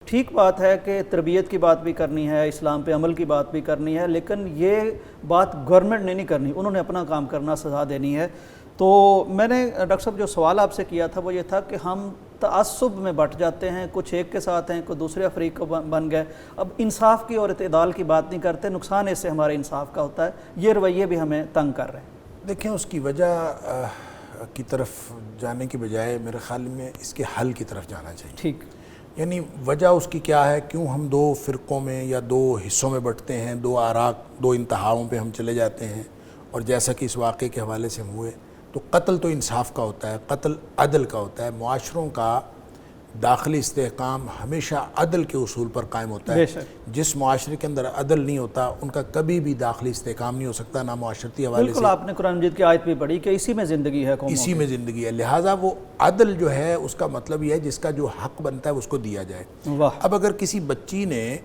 ٹھیک بات ہے کہ تربیت کی بات بھی کرنی ہے، اسلام پہ عمل کی بات بھی کرنی ہے، لیکن یہ بات گورنمنٹ نے نہیں کرنی، انہوں نے اپنا کام کرنا، سزا دینی ہے۔ تو میں نے ڈاکٹر صاحب جو سوال آپ سے کیا تھا وہ یہ تھا کہ ہم تعصب میں بٹ جاتے ہیں، کچھ ایک کے ساتھ ہیں، کوئی دوسرے فریق کو بن گئے، اب انصاف کی اور اعتدال کی بات نہیں کرتے، نقصان اس سے ہمارے انصاف کا ہوتا ہے، یہ رویے بھی ہمیں تنگ کر رہے ہیں۔ دیکھیں، اس کی وجہ کی طرف جانے کے بجائے میرے خیال میں اس کے حل کی طرف جانا چاہیے۔ ٹھیک، یعنی وجہ اس کی کیا ہے، کیوں ہم دو فرقوں میں یا دو حصوں میں بٹتے ہیں، دو آراء، دو انتہاؤں پہ ہم چلے جاتے ہیں، اور جیسا کہ اس واقعے کے حوالے سے ہوئے تو قتل تو انصاف کا ہوتا ہے، قتل عدل کا ہوتا ہے، معاشروں کا داخلی استحکام ہمیشہ عدل کے اصول پر قائم ہوتا ہے۔ جس معاشرے کے اندر عدل نہیں ہوتا ان کا کبھی بھی داخلی استحکام نہیں ہو سکتا، نہ معاشرتی حوالے سے۔ بالکل، آپ نے قرآن مجید کی آیت بھی پڑھی کہ اسی میں زندگی ہے، اسی میں زندگی ہے، لہٰذا وہ عدل جو ہے اس کا مطلب یہ ہے جس کا جو حق بنتا ہے اس کو دیا جائے۔ اب اگر کسی بچی نے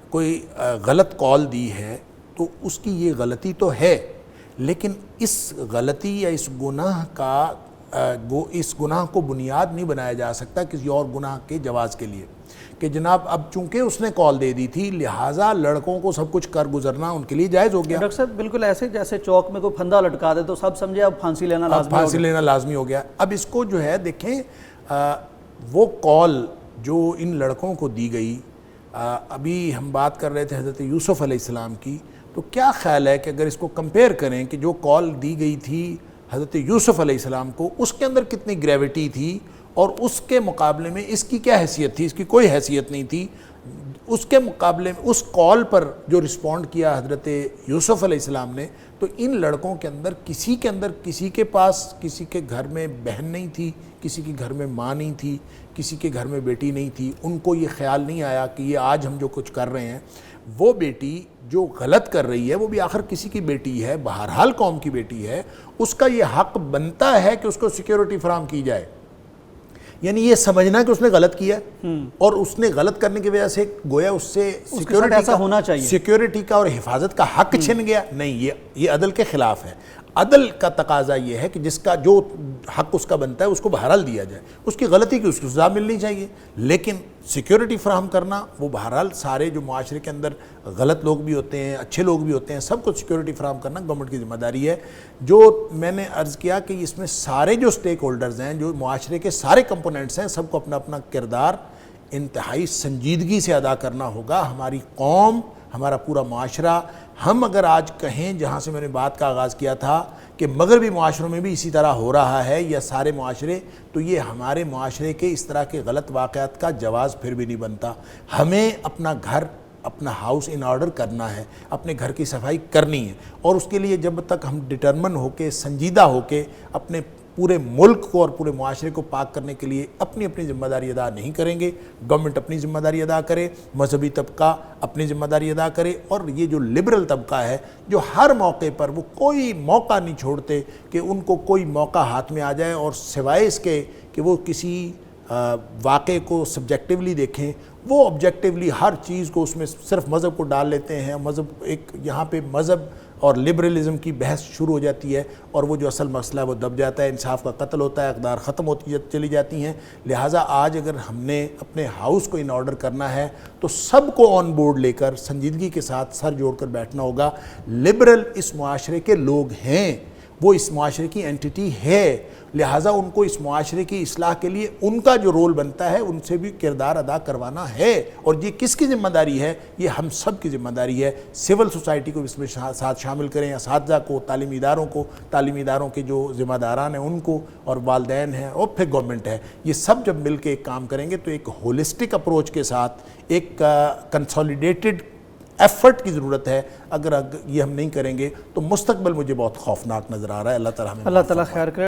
کوئی غلط کال دی ہے تو اس کی یہ غلطی تو ہے، لیکن اس غلطی یا اس گناہ کو بنیاد نہیں بنایا جا سکتا کسی اور گناہ کے جواز کے لیے، کہ جناب اب چونکہ اس نے کال دے دی تھی لہٰذا لڑکوں کو سب کچھ کر گزرنا ان کے لیے جائز ہو گیا۔ ڈاکٹر صاحب بالکل ایسے جیسے چوک میں کوئی پھندا لٹکا دے تو سب سمجھے اب پھانسی لینا لازمی ہو گیا۔ اب اس کو جو ہے دیکھیں، وہ کال جو ان لڑکوں کو دی گئی، ابھی ہم بات کر رہے تھے حضرت یوسف علیہ السلام کی، تو کیا خیال ہے کہ اگر اس کو کمپیئر کریں کہ جو کال دی گئی تھی حضرت یوسف علیہ السلام کو اس کے اندر کتنی گریوٹی تھی، اور اس کے مقابلے میں اس کی کیا حیثیت تھی؟ اس کی کوئی حیثیت نہیں تھی۔ اس کے مقابلے میں اس کال پر جو رسپونڈ کیا حضرت یوسف علیہ السلام نے، تو ان لڑکوں کے اندر کسی کے پاس کسی کے گھر میں بہن نہیں تھی، کسی کے گھر میں ماں نہیں تھی، کسی کے گھر میں بیٹی نہیں تھی، ان کو یہ خیال نہیں آیا کہ یہ آج ہم جو کچھ کر رہے ہیں، وہ بیٹی جو غلط کر رہی ہے وہ بھی آخر کسی کی بیٹی ہے، بہرحال قوم کی بیٹی ہے، اس کا یہ حق بنتا ہے کہ اس کو سیکیورٹی فراہم کی جائے۔ یعنی یہ سمجھنا کہ اس نے غلط کیا اور اس نے غلط کرنے کی وجہ سے گویا اس سے سیکیورٹی کا اور حفاظت کا حق چھن گیا، نہیں، یہ عدل کے خلاف ہے۔ عدل کا تقاضا یہ ہے کہ جس کا جو حق اس کا بنتا ہے اس کو بہرحال دیا جائے، اس کی غلطی کی اس کو سزا ملنی چاہیے، لیکن سیکیورٹی فراہم کرنا وہ بہرحال سارے جو معاشرے کے اندر غلط لوگ بھی ہوتے ہیں، اچھے لوگ بھی ہوتے ہیں، سب کو سیکیورٹی فراہم کرنا گورنمنٹ کی ذمہ داری ہے۔ جو میں نے عرض کیا کہ اس میں سارے جو سٹیک ہولڈرز ہیں، جو معاشرے کے سارے کمپوننٹس ہیں، سب کو اپنا اپنا کردار انتہائی سنجیدگی سے ادا کرنا ہوگا۔ ہماری قوم، ہمارا پورا معاشرہ، ہم اگر آج کہیں جہاں سے میں نے بات کا آغاز کیا تھا کہ مغربی معاشروں میں بھی اسی طرح ہو رہا ہے یا سارے معاشرے، تو یہ ہمارے معاشرے کے اس طرح کے غلط واقعات کا جواز پھر بھی نہیں بنتا۔ ہمیں اپنا گھر، اپنا ہاؤس ان آرڈر کرنا ہے، اپنے گھر کی صفائی کرنی ہے، اور اس کے لیے جب تک ہم ڈٹرمن ہو کے، سنجیدہ ہو کے اپنے پورے ملک کو اور پورے معاشرے کو پاک کرنے کے لیے اپنی ذمہ داری ادا نہیں کریں گے، گورنمنٹ اپنی ذمہ داری ادا کرے، مذہبی طبقہ اپنی ذمہ داری ادا کرے، اور یہ جو لبرل طبقہ ہے جو ہر موقع پر وہ کوئی موقع نہیں چھوڑتے کہ ان کو کوئی موقع ہاتھ میں آ جائے اور سوائے اس کے کہ وہ کسی واقعے کو سبجیکٹیولی دیکھیں، وہ آبجیکٹیولی ہر چیز کو اس میں صرف مذہب کو ڈال لیتے ہیں۔ مذہب ایک یہاں پہ مذہب اور لبرلزم کی بحث شروع ہو جاتی ہے، اور وہ جو اصل مسئلہ ہے وہ دب جاتا ہے، انصاف کا قتل ہوتا ہے، اقدار ختم ہوتی چلی جاتی ہیں۔ لہٰذا آج اگر ہم نے اپنے ہاؤس کو ان آرڈر کرنا ہے تو سب کو آن بورڈ لے کر سنجیدگی کے ساتھ سر جوڑ کر بیٹھنا ہوگا۔ لبرل اس معاشرے کے لوگ ہیں، وہ اس معاشرے کی اینٹیٹی ہے، لہٰذا ان کو اس معاشرے کی اصلاح کے لیے ان کا جو رول بنتا ہے ان سے بھی کردار ادا کروانا ہے، اور یہ کس کی ذمہ داری ہے؟ یہ ہم سب کی ذمہ داری ہے۔ سول سوسائٹی کو اس میں ساتھ شامل کریں، اساتذہ کو، تعلیمی اداروں کو، تعلیمی اداروں کے جو ذمہ داران ہیں ان کو، اور والدین ہیں، اور پھر گورنمنٹ ہے، یہ سب جب مل کے ایک کام کریں گے تو ایک ہولسٹک اپروچ کے ساتھ ایک کنسولیڈیٹڈ ایفرٹ کی ضرورت ہے۔ اگر یہ ہم نہیں کریں گے تو مستقبل مجھے بہت خوفناک نظر آ رہا ہے۔ اللہ تعالیٰ خیر کرے۔